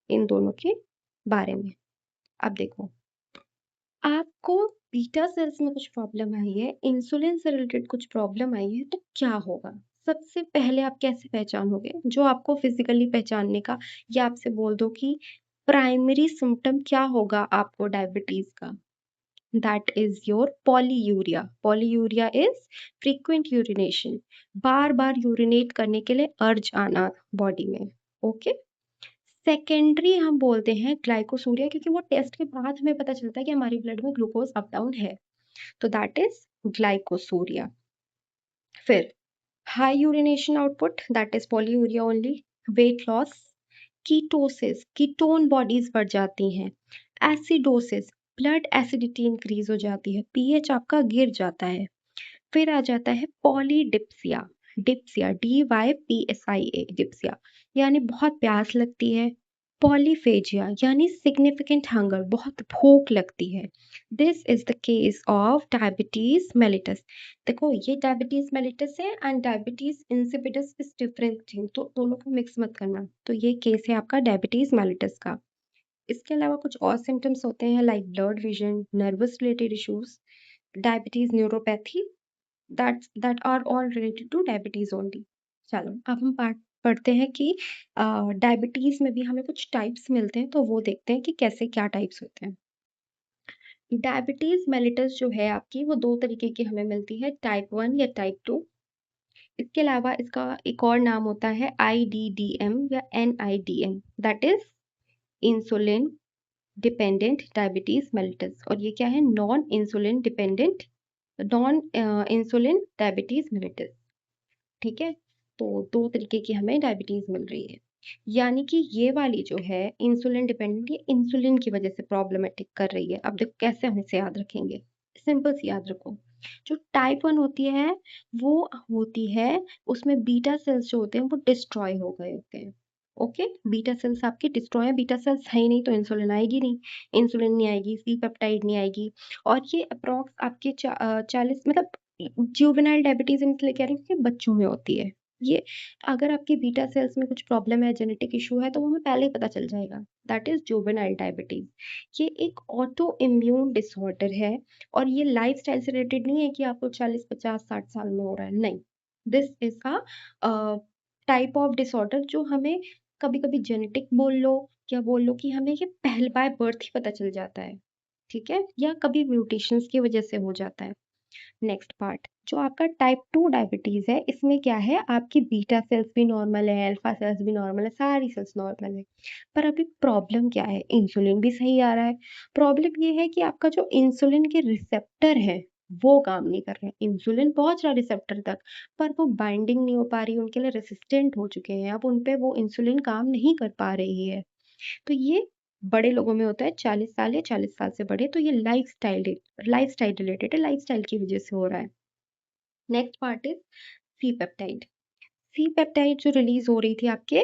इन दोनों के बारे में। अब देखो, आपको बीटा सेल्स में कुछ प्रॉब्लम आई है, इंसुलिन से रिलेटेड कुछ प्रॉब्लम आई है, तो क्या होगा? सबसे पहले आप कैसे पहचानोगे? जो आपको फिजिकली पहचानने का, या आपसे बोल दो कि प्राइमरी सिम्टम क्या होगा आपको डायबिटीज का, that is your polyuria. Polyuria is frequent urination, bar bar urinate करने के लिए अर्ज आना बॉडी में। ओके, सेकेंडरी हम बोलते हैं ग्लाइकोसूरिया, क्योंकि वो टेस्ट के बाद हमें पता चलता है कि हमारी ब्लड में ग्लूकोज अप डाउन है, तो दैट इज ग्लाइकोसूरिया। फिर high urination output, that is polyuria only. Weight loss, ketosis, ketone bodies बढ़ जाती हैं। एसिडोसिस, ब्लड एसिडिटी इंक्रीज हो जाती है, पीएच आपका गिर जाता है। फिर आ जाता है पॉलीडिप्सिया। डिप्सिया, DYPSIA, डिप्सिया यानी बहुत प्यास लगती है। पॉलीफेजिया यानी सिग्निफिकेंट हंगर, बहुत भूख लगती है। This is the case of diabetes mellitus. देखो, ये डायबिटीज मेलिटस है and diabetes insipidus is different thing, तो दोनों को मिक्स मत करना। तो ये केस है आपका डायबिटीज मेलिटस का। इसके अलावा कुछ और सिम्टम्स होते हैं like blood vision, nervous related issues, diabetes neuropathy, that are all related to diabetes only. चलो, अब हम पार्ट पढ़ते हैं कि डायबिटीज में भी हमें कुछ टाइप्स मिलते हैं, तो वो देखते हैं कि कैसे क्या टाइप्स होते हैं। डायबिटीज मेलिटस जो है आपकी, वो दो तरीके की हमें मिलती है, टाइप 1 या टाइप 2। इसके अलावा इसका एक और नाम होता है IDDM या NIDM, that is insulin dependent diabetes mellitus. और ये क्या है? Non insulin diabetes mellitus. ठीक है, तो दो तरीके की हमें डायबिटीज मिल रही है। यानी कि ये वाली जो है इंसुलिन डिपेंडेंट, ये इंसुलिन की वजह से प्रॉब्लमेटिक कर रही है। अब देखो कैसे हम इसे याद रखेंगे, सिंपल सी याद रखो। जो टाइप 1 होती है वो होती है, उसमें बीटा सेल्स जो होते हैं वो डिस्ट्रॉय हो गए होते हैं। ओके, बीटा सेल्स आपके डिस्ट्रॉय है, बीटा सेल्स है ही नहीं तो इंसुलिन आएगी नहीं, इंसुलिन नहीं आएगी, सी पेप्टाइड नहीं आएगी। और ये अप्रॉक्स आपके 40 मतलब जुवेनाइल डायबिटीज इसलिए कह रही हूँ कि बच्चों में होती है ये। अगर आपकी बीटा सेल्स में कुछ प्रॉब्लम है, जेनेटिक इशू है, तो वो हमें पहले ही पता चल जाएगा, दैट इज जुवेनाइल डायबिटीज। ये एक ऑटो इम्यून डिसऑर्डर है और ये लाइफ स्टाइल से रिलेटेड नहीं है कि आपको 40 50 60 साल में हो रहा है, नहीं। This is a type of disorder जो हमें कभी-कभी जेनेटिक बोल लो या बोल लो कि हमें ये पहल बाय बर्थ ही पता चल जाता है, ठीक है? या कभी म्यूटेशंस की वजह से हो जाता है। नेक्स्ट पार्ट, जो आपका टाइप 2 डायबिटीज़ है, इसमें क्या है, आपकी बीटा सेल्स भी नॉर्मल है, अल्फा सेल्स भी नॉर्मल है, सारी सेल्स नॉर्मल है। पर अभी प्रॉब्लम क्या है? इंसुलिन भी सही आ रहा है। प्रॉब्लम ये है कि आपका जो इंसुलिन के रिसेप्टर है, वो काम नहीं कर रहे हैं। इंसुलिन पहुँच रहा है रिसेप्टर तक, पर वो बाइंडिंग नहीं हो पा रही, उनके लिए रेसिस्टेंट हो चुके हैं। अब उन पे वो इंसुलिन काम नहीं कर पा रही है। तो ये बड़े लोगों में होता है, 40 साल या 40 साल से बड़े, तो ये लाइफ़स्टाइल रिलेटेड है, लाइफ़स्टाइल की वजह से हो रहा है। Next part is c peptide. C peptide जो रिलीज़ हो रही थी आपके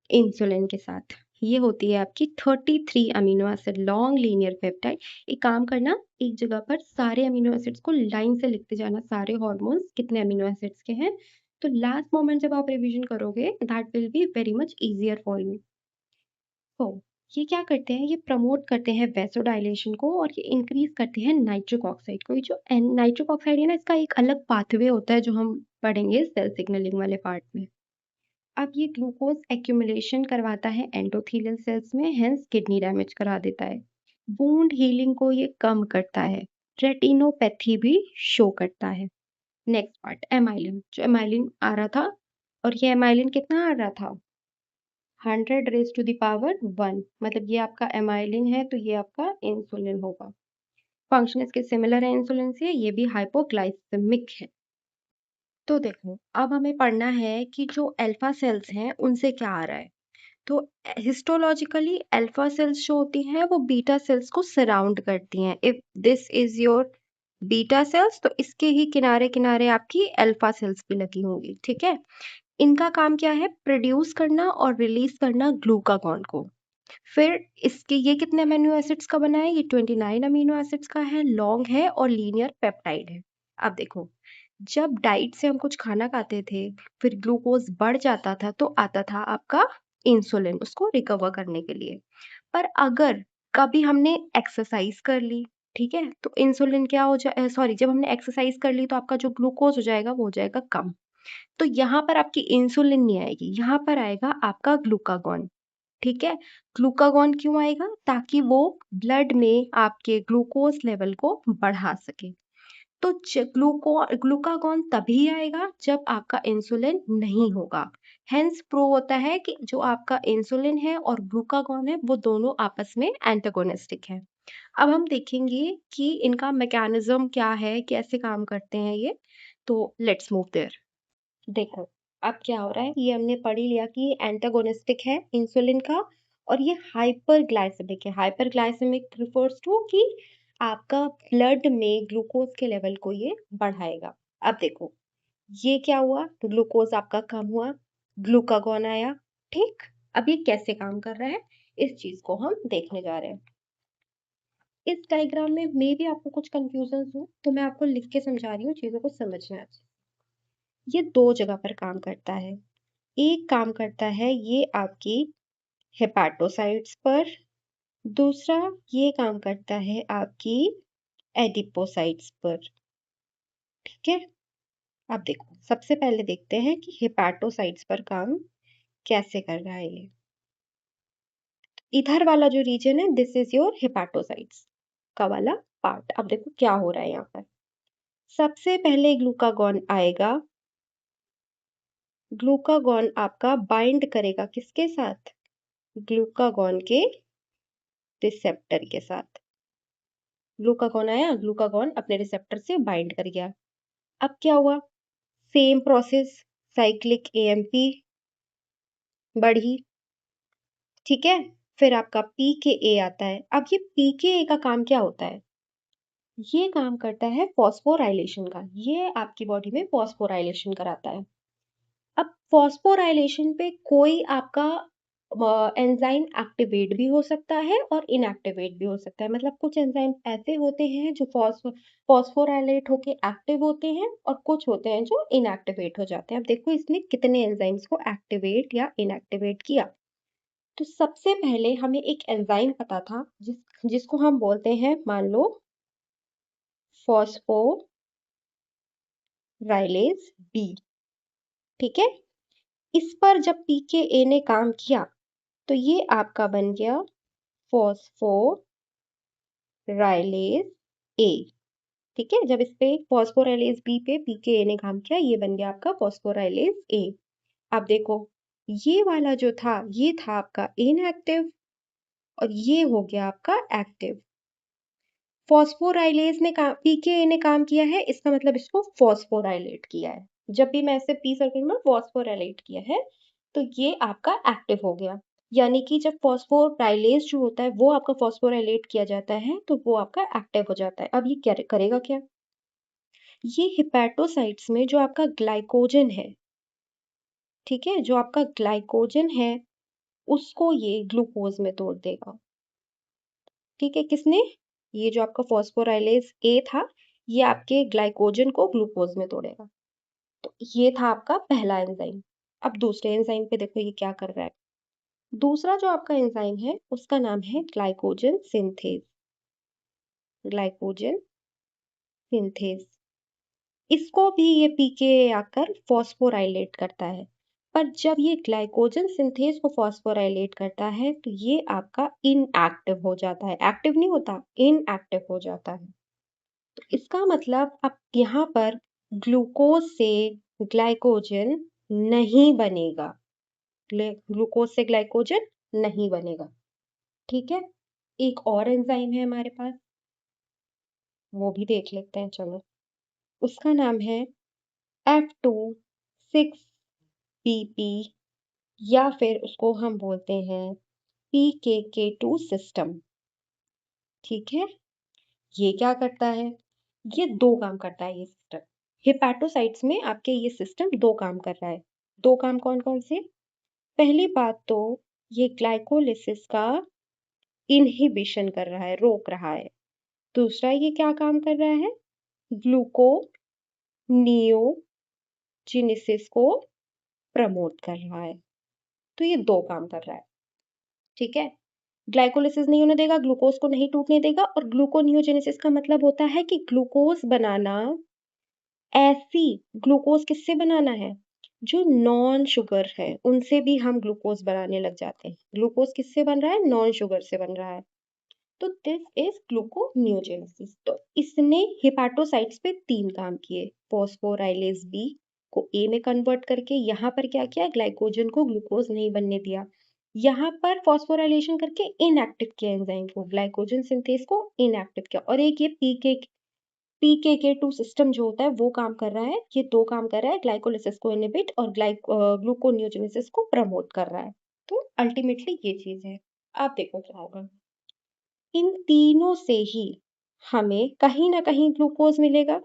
इंसुलिन के साथ, ये होती है आपकी 33 amino acid long linear peptide. एक काम करना, एक जगह पर सारे अमीनो एसिड्स को लाइन से लिखते जाना, सारे हॉर्मोन्स कितने अमीनो एसिड्स के हैं, तो लास्ट मोमेंट जब आप रिवीजन करोगे, that will be very much easier for you. तो ये क्या करते हैं, ये प्रमोट करते हैं वैसोडाइलेशन को और ये इंक्रीज करते हैं नाइट्रिक ऑक्साइड को। ये जो नाइट्रिक ऑक्साइड है ना, इसका एक अलग पाथवे होता है जो हम पढ़ेंगे सेल सिग्नलिंग वाले पार्ट में। अब ये ग्लूकोज एक्यूमुलेशन करवाता है एंडोथेलियल सेल्स में, हेंस किडनी डैमेज करा देता है। वुंड हीलिंग को ये कम करता है। रेटिनोपैथी भी शो करता है। Next part, amyrin. जो एमाइलिन आ रहा था, और ये एमाइलिन कितना आ रहा था, 100 रेज़ टू द पावर 1, मतलब ये आपका एमाइलिन है तो ये आपका इंसुलिन होगा। फंक्शन इसके सिमिलर है इंसुलिन से, ये भी हाइपोग्लाइसेमिक है। तो देखो, अब हमें पढ़ना है कि जो अल्फा सेल्स हैं उनसे क्या आ रहा है। तो हिस्टोलॉजिकली अल्फा सेल्स जो होती हैं वो बीटा सेल्स को सराउंड करती हैं। If this is your beta cells, तो इसके ही किनारे किनारे आपकी अल्फा सेल्स भी लगी होंगी, ठीक है? इनका काम क्या है, प्रोड्यूस करना और रिलीज करना ग्लूकागॉन को। फिर इसके ये कितने अमीनो एसिड्स का बना है, ये 29 अमीनो एसिड्स का है, लॉन्ग है और लीनियर पेप्टाइड है। अब देखो, जब डाइट से हम कुछ खाना खाते थे, फिर ग्लूकोज बढ़ जाता था तो आता था आपका इंसुलिन उसको रिकवर करने के लिए। पर अगर कभी हमने एक्सरसाइज कर ली, ठीक है, तो इंसुलिन क्या हो जाए, सॉरी, जब हमने एक्सरसाइज कर ली तो आपका जो ग्लूकोज हो जाएगा वो हो जाएगा कम। तो यहाँ पर आपकी इंसुलिन नहीं आएगी, यहाँ पर आएगा आपका ग्लूकागॉन, ठीक है? ग्लूकागॉन क्यों आएगा? ताकि वो ब्लड में आपके ग्लूकोज लेवल को बढ़ा सके। तो ग्लूकागॉन तभी आएगा जब आपका इंसुलिन नहीं होगा। हेंस प्रूव होता है कि जो आपका इंसुलिन है और ग्लूकागॉन है वो दोनों आपस में एंटागोनिस्टिक है। अब हम देखेंगे कि इनका मैकेनिज्म क्या है, कैसे काम करते हैं ये। तो लेट्स मूव देयर। देखो, अब क्या हो रहा है, ये हमने पढ़ ही लिया कि ये एंटागोनिस्टिक है इंसुलिन का और ये हाइपरग्लाइसेमिक है। हाइपरग्लाइसेमिक रिफर्स टू कि आपका ब्लड में ग्लूकोज के लेवल को ये बढ़ाएगा। अब देखो, ये क्या हुआ, तो ग्लूकोज आपका कम हुआ, ग्लूकागॉन आया, ठीक। अब ये कैसे काम कर रहा है, इस चीज को हम देखने जा रहे हैं। इस डायग्राम में मे भी आपको कुछ कंफ्यूजन हो, तो मैं आपको लिख के समझा रही हूँ, चीजों को समझना है। ये दो जगह पर काम करता है। एक काम करता है ये आपकी हेपाटोसाइट्स पर, दूसरा ये काम करता है आपकी एडिपोसाइट्स पर, ठीक है? अब देखो, सबसे पहले देखते हैं कि हेपाटोसाइट्स पर काम कैसे कर रहा है ये। इधर वाला जो रीजन है, दिस इज योर हेपाटोसाइट्स का वाला पार्ट। अब देखो क्या हो रहा है यहाँ पर। सबसे पहले ग्लूकागॉन आएगा, ग्लूकागॉन आपका बाइंड करेगा किसके साथ, ग्लूकागॉन के रिसेप्टर के साथ। ग्लूकागॉन आया, ग्लूकागॉन अपने रिसेप्टर से बाइंड कर गया। अब क्या हुआ, सेम प्रोसेस, साइक्लिक एएमपी बढ़ी, ठीक है। फिर आपका पीकेए आता है। अब ये पीकेए का काम क्या होता है, ये काम करता है फॉस्फोराइलेशन का, ये आपकी बॉडी में फॉस्फोराइलेशन कराता है। अब फॉस्फोराइलेशन पे कोई आपका एंजाइम एक्टिवेट भी हो सकता है और इनएक्टिवेट भी हो सकता है। मतलब कुछ एंजाइम ऐसे होते हैं जो फॉस्फोराइलेट होके एक्टिव होते हैं और कुछ होते हैं जो इनएक्टिवेट हो जाते हैं। अब देखो इसने कितने एंजाइम्स को एक्टिवेट या इनएक्टिवेट किया। तो सबसे पहले हमें एक एंजाइम पता था जिसको हम बोलते हैं, मान लो, फॉस्फोराइलेज बी। ठीक है, इस पर जब पीकेए ने काम किया तो ये आपका बन गया फॉस्फोराइलेज ए। ठीक है, जब इस पे फॉस्फोराइलेज बी पे पीकेए ने काम किया, ये बन गया आपका फॉस्फोराइलेज ए। अब देखो, ये वाला जो था ये था आपका इनएक्टिव और ये हो गया आपका एक्टिव। फॉस्फोराइलेज ने काम, पीकेए ने काम किया है, इसका मतलब इसको फॉस्फोराइलेट किया है। जब भी मैं ऐसे पी सर्किल में फॉस्फोराइलेट किया है तो ये आपका एक्टिव हो गया। यानी कि जब फॉस्फोराइलेज जो होता है वो आपका फॉस्फोराइलेट किया जाता है तो वो आपका एक्टिव हो जाता है। अब ये क्या करेगा, क्या ये हिपैटोसाइट्स में जो आपका ग्लाइकोजन है, ठीक है, जो आपका ग्लाइकोजन है उसको ये ग्लूकोज में तोड़ देगा। ठीक है, किसने? ये जो आपका फॉस्फोराइलेज ए था, ये आपके ग्लाइकोजन को ग्लूकोज में तोड़ेगा। तो ये था आपका पहला एंजाइम। अब दूसरे एंजाइम पे देखो ये क्या कर रहा है। दूसरा जो आपका एंजाइम है उसका नाम है ग्लाइकोजन सिंथेज। ग्लाइकोजन सिंथेज, इसको भी ये पीके आकर फॉस्फोराइलेट करता है। पर जब ये ग्लाइकोजन सिंथेज को फॉस्फोराइलेट करता है तो ये आपका इनएक्टिव हो जाता है। एक्टिव नहीं होता, इनएक्टिव हो जाता है। तो इसका मतलब अब यहाँ पर ग्लूकोज से ग्लाइकोजन नहीं बनेगा। ग्लूकोज से ग्लाइकोजन नहीं बनेगा। ठीक है, एक और एंजाइम है हमारे पास, वो भी देख लेते हैं चलो। उसका नाम है F2-6BP, या फिर उसको हम बोलते हैं PKK2 सिस्टम। ठीक है, ये क्या करता है? ये दो काम करता है ये सिस्टम। हिपैटोसाइट्स में आपके ये सिस्टम दो काम कर रहा है। दो काम कौन कौन से? पहली बात तो ये ग्लाइकोलिसिस का इनहिबिशन कर रहा है, रोक रहा है। दूसरा ये क्या काम कर रहा है? ग्लूकोनियोजेनेसिस को प्रमोट कर रहा है। तो ये दो काम कर रहा है। ठीक है, ग्लाइकोलिसिस नहीं होने देगा, ग्लूकोज को नहीं टूटने देगा। और ग्लूकोनियोजेनेसिस का मतलब होता है कि ग्लूकोज बनाना, ऐसी ग्लूकोज किससे बनाना है? जो नॉन शुगर है उनसे भी हम ग्लूकोज बनाने लग जाते हैं। ग्लूकोज किससे बन रहा है? नॉन शुगर से बन रहा है। तो दिस इज ग्लूकोनियोजेनेसिस। तो इसने हिपैटोसाइट्स पे तीन काम किए। फॉस्फोराइलेज बी को ए में कन्वर्ट करके यहाँ पर क्या किया? ग्लाइकोजन को ग्लूकोज नहीं बनने दिया। यहाँ पर फॉस्फोराइलेशन करके इनएक्टिव किया एंजाइम को, ग्लाइकोजन सिंथेज को इनएक्टिव किया। और एक ये पीकेके2 सिस्टम जो होता है वो काम कर रहा है। ये दो काम कर रहा है, ग्लाइकोलिसिस को इनहिबिट और ग्लूकोनियोजेनेसिस को प्रमोट कर रहा है। तो अल्टीमेटली ये चीज है। आप देखो क्या होगा, इन तीनों से ही हमें कहीं ना कहीं ग्लूकोज मिलेगा।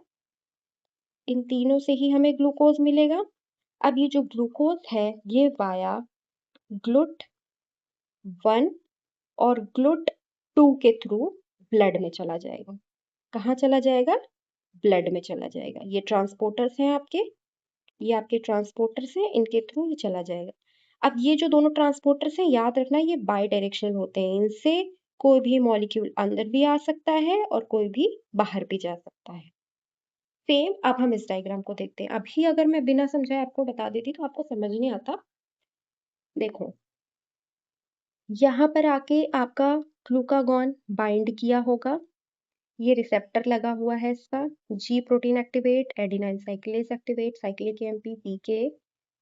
इन तीनों से ही हमें ग्लूकोज मिलेगा। अब ये जो ग्लूकोज है ये वाया ग्लूट 1 और ग्लूट 2 के थ्रू ब्लड में चला जाएगा। कहाँ चला जाएगा? ब्लड में चला जाएगा। ये ट्रांसपोर्टर्स हैं आपके, ये आपके ट्रांसपोर्टर्स हैं, इनके थ्रू ये चला जाएगा। अब ये जो दोनों ट्रांसपोर्टर्स हैं, याद रखना ये बाई डायरेक्शनल होते हैं। इनसे कोई भी मॉलिक्यूल अंदर भी आ सकता है और कोई भी बाहर भी जा सकता है। सेम अब हम इस डायग्राम को देखते हैं। अभी अगर मैं बिना समझाए आपको बता देती तो आपको समझ नहीं आता। देखो, यहाँ पर आके आपका ग्लूकागॉन बाइंड किया होगा, ये रिसेप्टर लगा हुआ है इसका। G protein activate, adenylyl cyclase activate, cyclic MP, PK.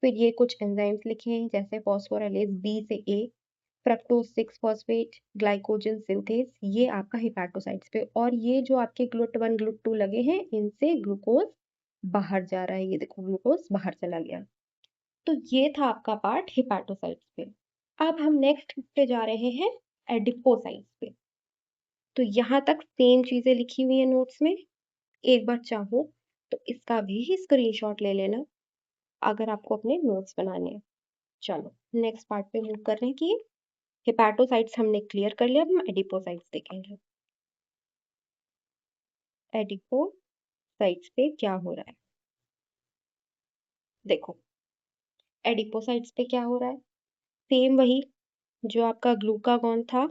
फिर ये कुछ एंजाइम्स लिखे हैं जैसे फॉस्फोराइलेज बी से ए, फ्रक्टोज 6 फॉस्फेट, ग्लाइकोजन सिंथेज। ये आपका हिपैटोसाइट्स पे। और ये जो आपके ग्लूट 1 ग्लूट 2 लगे हैं, इनसे ग्लूकोज बाहर जा रहा है। ये देखो ग्लूकोज बाहर चला गया। तो ये था आपका पार्ट हिपैटोसाइट्स पे। अब हम नेक्स्ट पे जा रहे हैं एडिपोसाइट्स पे। तो यहाँ तक सेम चीजें लिखी हुई है नोट्स में। एक बार चाहो तो इसका भी स्क्रीनशॉट ले लेना अगर आपको अपने नोट्स बनाने हैं। चलो नेक्स्ट पार्ट पे मूव कर रहे हैं कि हेपेटोसाइट्स हमने क्लियर कर लिया, अब हम एडिपोसाइट्स देखेंगे। एडिपोसाइट्स पे क्या हो रहा है, देखो एडिपोसाइट्स पे क्या हो रहा है, सेम वही जो आपका ग्लूकागॉन था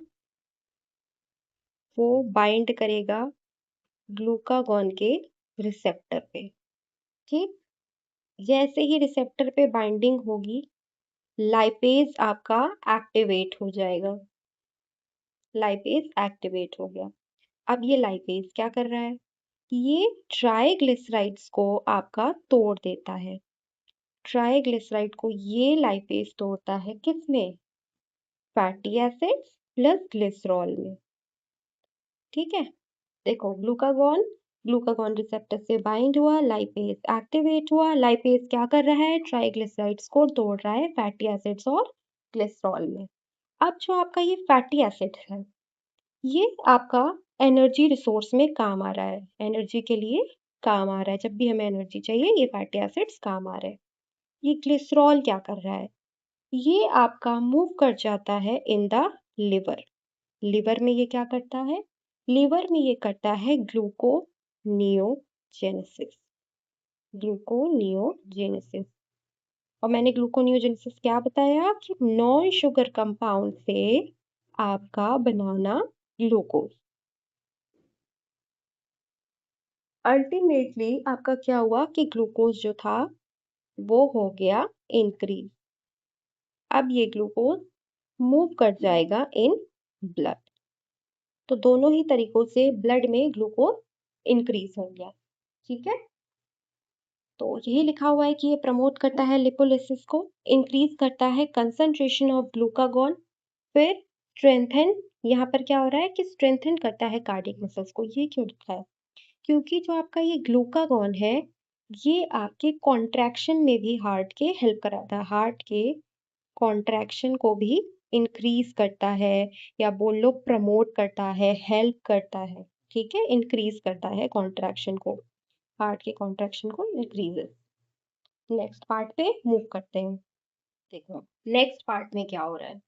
वो बाइंड करेगा ग्लूकागॉन के रिसेप्टर पे। ठीक, जैसे ही रिसेप्टर पे बाइंडिंग होगी लाइपेज आपका एक्टिवेट हो जाएगा। लाइपेज एक्टिवेट हो गया। अब ये लाइपेज क्या कर रहा है, ये ट्राइग्लिसराइड्स को आपका तोड़ देता है। ट्राइग्लिसराइड को ये लाइपेज तोड़ता है किसमें, फैटी एसिड्स प्लस ग्लिसरॉल में। ठीक है, देखो ग्लूकागॉन ग्लूकागॉन रिसेप्टर से बाइंड हुआ, लाइपेज एक्टिवेट हुआ। लाइपेज क्या कर रहा है, ट्राइग्लिसराइड्स को तोड़ रहा है फैटी एसिड्स और ग्लिसरॉल में। अब जो आपका ये फैटी एसिड है ये आपका एनर्जी रिसोर्स में काम आ रहा है, एनर्जी के लिए काम आ रहा है। जब भी हमें एनर्जी चाहिए ये फैटी एसिड्स काम आ रहे हैं। ये ग्लिसरॉल क्या कर रहा है, ये आपका मूव कर जाता है इन द लिवर। लिवर में ये क्या करता है, लिवर में ये करता है ग्लूकोनियोजेनेसिस। ग्लूकोनियोजेनेसिस, और मैंने ग्लूकोनियोजेनेसिस क्या बताया कि नॉन शुगर कंपाउंड से आपका बनाना ग्लूकोज। अल्टीमेटली आपका क्या हुआ कि ग्लूकोज जो था वो हो गया इंक्रीज। अब ये ग्लूकोज मूव कर जाएगा इन ब्लड, तो दोनों ही तरीकों से ब्लड में ग्लूकोज इंक्रीज हो गया। ठीक है, तो यही लिखा हुआ है कि ये प्रमोट करता है लिपोलिसिस को, इंक्रीज करता है कंसंट्रेशन ऑफ ग्लूकागॉन, फिर स्ट्रेंथन, यहाँ पर क्या हो रहा है कि स्ट्रेंथन करता है कार्डियक मसल्स को। ये क्यों लिखा है, क्योंकि जो आपका ये ग्लूकागॉन है ये आपके कॉन्ट्रैक्शन में भी हार्ट के हेल्प कराता है, हार्ट के कॉन्ट्रैक्शन को भी इंक्रीज करता है, या बोल लो प्रमोट करता है, हेल्प करता है। ठीक है, इंक्रीज करता है कॉन्ट्रैक्शन को, हार्ट के कॉन्ट्रैक्शन को इंक्रीज। नेक्स्ट पार्ट पे मूव करते हैं। देखो नेक्स्ट पार्ट में क्या हो रहा है,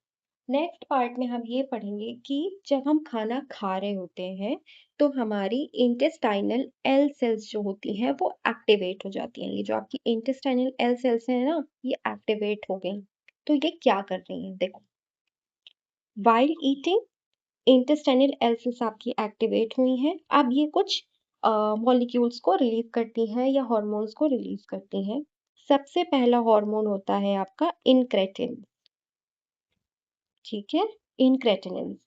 नेक्स्ट पार्ट में हम ये पढ़ेंगे कि जब हम खाना खा रहे होते हैं तो हमारी इंटेस्टाइनल एल सेल्स जो होती हैं वो एक्टिवेट हो जाती हैं। ये जो आपकी इंटेस्टाइनल एल सेल्स हैं ना ये एक्टिवेट हो गई। तो ये क्या कर रही हैं, देखो while eating intestinal l cells आपकी एक्टिवेट हुई हैं। अब ये कुछ मॉलिक्यूल्स को रिलीज करती हैं या हॉर्मोन्स को रिलीज करती हैं। सबसे पहला हार्मोन होता है आपका इनक्रेटिन। ठीक है, इनक्रेटिनिन।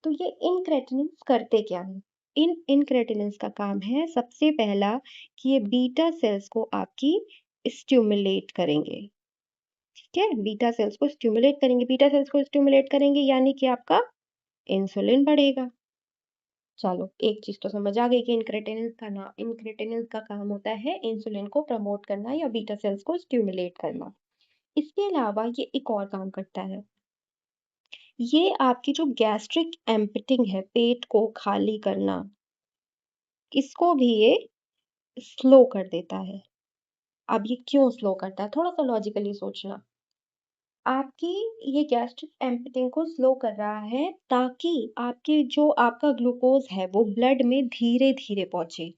तो ये इनक्रेटिनिन्स करते क्या हैं, इन इनक्रेटिनिन्स का काम है सबसे पहला कि ये बीटा सेल्स को आपकी स्टिमुलेट करेंगे। ठीक है, बीटा सेल्स को स्टिमुलेट करेंगे, बीटा सेल्स को स्टिमुलेट करेंगे यानी कि आपका इंसुलिन बढ़ेगा। चलो एक चीज तो समझ आ गई कि इनक्रेटिनिन्स का काम होता है इंसुलिन को प्रमोट करना या बीटा सेल्स को स्टिमुलेट करना। इसके अलावा ये एक और काम करता है, ये आपकी जो गैस्ट्रिक एम्पटिंग है, पेट को खाली करना, इसको भी ये स्लो कर देता है। अब ये क्यों स्लो करता है, थोड़ा सा लॉजिकली सोचना। आपकी ये गैस्ट्रिक एम्पटिंग को स्लो कर रहा है ताकि आपके जो आपका ग्लूकोज है वो ब्लड में धीरे धीरे पहुंचे,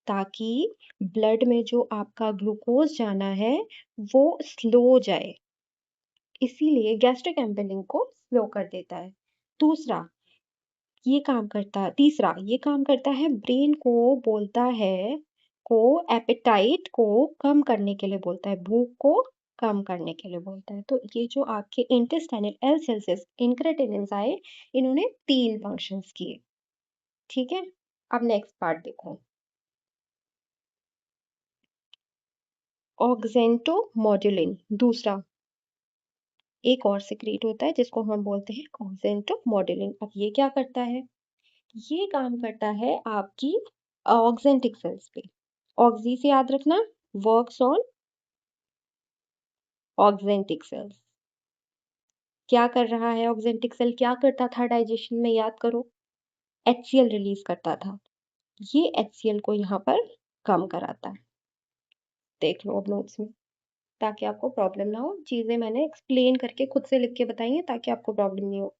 ताकि ब्लड में जो आपका ग्लूकोज जाना है वो स्लो जाए, इसीलिए गैस्ट्रिक एम्पटिंग को स्लो कर देता है। दूसरा तीसरा ये काम करता है ब्रेन को, बोलता है को एपेटाइट को कम करने के लिए बोलता है, भूख को कम करने के लिए बोलता है। तो ये जो आपके इंटेस्टाइनल एल सेल्स इंक्रेटिनिन्स आए, इन्होंने 3 फंक्शंस किए। ठीक है, अब नेक्स्ट पार्ट देखो, ऑक्जेंटोमोडुलिन दूसरा एक और सिक्रीट होता है जिसको हम बोलते हैं ऑक्जेंटोमोडुलिन। अब ये क्या करता है, ये काम करता है आपकी ऑक्जेंटिक सेल्स पे। ऑक्जी से याद रखना, वर्क्स ऑन ऑक्जेंटिक सेल्स। क्या कर रहा है ऑक्जेंटिक सेल, क्या करता था डाइजेशन में, याद करो HCl रिलीज करता था, ये HCl को यहाँ पर कम कराता है। देख लो अब नोट्स में। ताकि आपको प्रॉब्लम ना हो। चीज़ें मैंने एक्सप्लेन करके खुद से लिख के बताई हैं ताकि आपको प्रॉब्लम नहीं हो।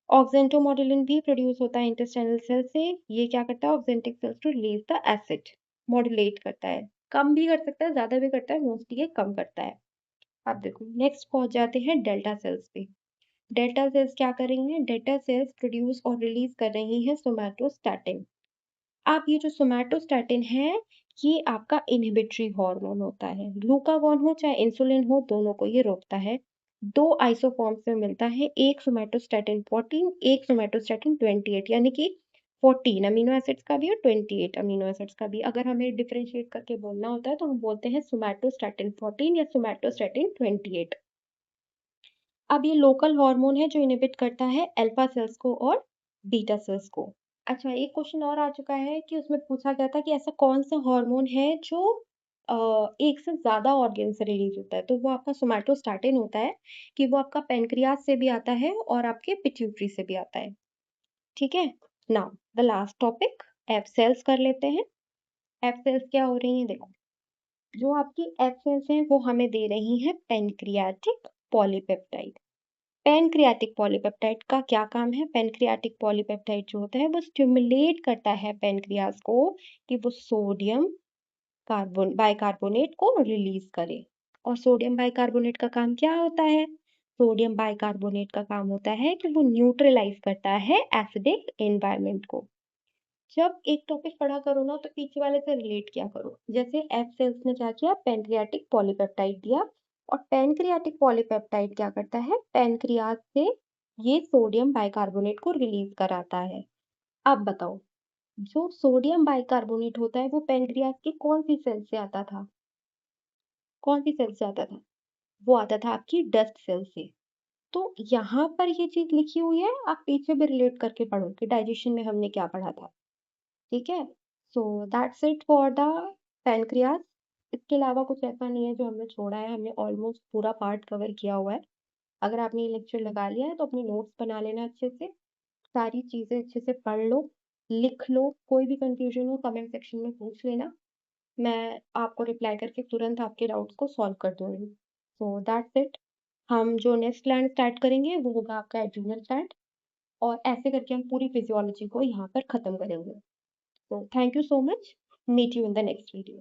ऑक्जेंटोमोडुलिन भी प्रोड्यूस होता है इंटेस्टाइनल सेल से। ये क्या करता है? Oxyntic cells to release the acid, modulate करता है। कम भी कर सकता है, ज़्यादा भी करता है, मोस्टली ये कम करता है। अब देखो नेक्स्ट पहुँच जाते हैं डेल्टा सेल्स पे। डेल्टा सेल्स क्या कर रही हैं? डेल्टा सेल्स प्रोड्यूस और रिलीज़ कर रही हैं सोमैटोस्टैटिन। अब ये जो सोमैटोस्टैटिन है, ये आपका इन्हिबिटरी हार्मोन होता है। ग्लूकागॉन हो चाहे इंसुलिन हो, दोनों को ये रोकता है। 2 आइसोफॉर्म्स में मिलता है, एक सोमैटोस्टैटिन 14, एक सोमैटोस्टैटिन 28, यानी कि 14 अमीनो एसिड्स का भी और 28 अमीनो एसिड्स का भी। अगर हमें डिफरेंशिएट करके बोलना होता है तो हम बोलते हैं सोमैटोस्टैटिन 14 या सोमैटोस्टैटिन 28। अब ये लोकल हार्मोन है जो इन्हिबिट करता है अल्फा सेल्स को और बीटा सेल्स को। अच्छा, एक क्वेश्चन और आ चुका है कि उसमें पूछा गया था कि ऐसा कौन-सा हार्मोन है जो एक से ज़्यादा ऑर्गन से रिलीज़ होता है, तो वो आपका सोमैटोस्टैटिन होता है कि वो आपका पैनक्रियाज़ से भी आता है और आपके पिट्यूटरी से भी आता है, ठीक है? Now the last topic f cells कर लेते हैं। एफ सेल्स क्या हो रही हैं देखो, जो आपकी एफ सेल्स हैं वो हमें दे रही हैं पैनक्रियाटिक पॉलीपेप्टाइड। पैनक्रियाटिक पॉलीपेप्टाइड का क्या काम है? पैनक्रियाटिक पॉलीपेप्टाइड जो होता है वो स्टिमुलेट करता है पैनक्रियाज को कि वो सोडियम बाइकार्बोनेट को रिलीज करे। और सोडियम बाइकार्बोनेट का काम क्या होता है? सोडियम बाइकार्बोनेट का काम होता है कि वो न्यूट्रलाइज करता है एसिडिक एनवायरनमेंट को। जब एक टॉपिक पढ़ा करो ना तो पीछे वाले से रिलेट किया करो। जैसे एफ सेल्स ने क्या किया? पैनक्रियाटिक पॉलीपेप्टाइड दिया। और पैनक्रियाटिक पॉलीपेप्टाइड क्या करता है? पैनक्रियाज से ये सोडियम बाइकार्बोनेट को रिलीज कराता है। अब बताओ, जो सोडियम बाइकार्बोनेट होता है वो पैनक्रियाज की कौन सी सेल से आता था? कौन सी सेल से आता था? वो आता था आपकी डस्ट सेल से। तो यहाँ पर ये चीज लिखी हुई है, आप पीछे भी रिलेट करके पढ़ो कि डाइजेशन में हमने क्या पढ़ा था। ठीक है? So that's it for the pancreas. इसके अलावा कुछ ऐसा नहीं है जो हमने छोड़ा है, हमने ऑलमोस्ट पूरा पार्ट कवर किया हुआ है। अगर आपने ये लेक्चर लगा लिया है तो अपने नोट्स बना लेना अच्छे से, सारी चीज़ें अच्छे से पढ़ लो, लिख लो, कोई भी कंफ्यूजन हो कमेंट सेक्शन में पूछ लेना। मैं आपको रिप्लाई करके तुरंत आपके डाउट्स को सॉल्व कर दूँगी। So that's it. हम जो नेक्स्ट ग्लैंड स्टार्ट करेंगे वो होगा आपका एड्रिनल ग्लैंड, और ऐसे करके हम पूरी फिजियोलॉजी को यहाँ पर खत्म करेंगे। So thank you so much. Meet you in the next video.